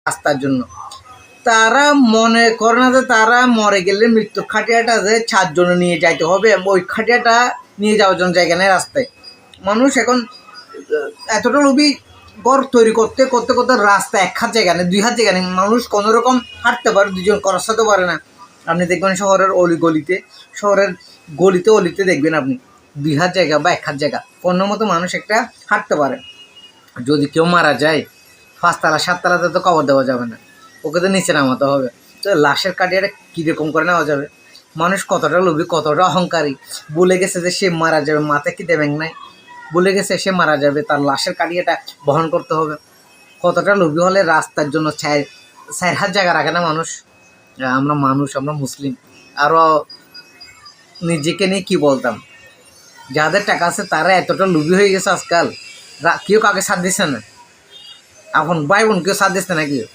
রাস্তার জন্য। তারা মনে করে না যে তারা মরে গেলে মৃত্যুর খাটিয়াটা যে 4 জনে নিয়ে যাইতে হবে, ওই খাটিয়াটা নিয়ে যাওয়ার জন্য জায়গা নেই রাস্তায়। মানুষ এখন এতটা লোভী, ঘর তৈরি করতে করতে করতে রাস্তা 1 হাত জায়গা নেই, 2 হাত জায়গা নেই, মানুষ কোনোরকম হাঁটতে পারে, 2 জন করসাতে পারে না। আপনি দেখবেন শহরের অলিগলিতে, শহরের গলিতে অলিতে দেখবেন আপনি 2 হাত জায়গা বা 1 হাত জায়গা, অন্য মতো মানুষ একটা হাঁটতে পারে। যদি কেউ মারা যায় 5 তালা 7 তালাতে তো কবর দেওয়া যাবে না, ওকে তো নিচে নামাতে হবে। তো লাশের কাটিয়াটা কীরকম করে নেওয়া যাবে? মানুষ কতটা লোভী, কতটা অহংকারী, বলে গেছে যে সে মারা যাবে, মাথায় কি দেবেন নাই, বলে গেছে সে মারা যাবে, তার লাশের কাটিয়াটা বহন করতে হবে। কতটা লোভী হলে রাস্তার জন্য 4 হাত জায়গা রাখে না মানুষ? আমরা মানুষ, আমরা মুসলিম। আরও নিজেকে নিয়ে কী বলতাম, যাদের টাকা আছে তারা এতটা লোভী হয়ে গেছে আজকাল, কেউ কাউকে সাথ দিচ্ছে না, এখন ভাই বোন কেউ সাথ দিচ্ছে না কেউ।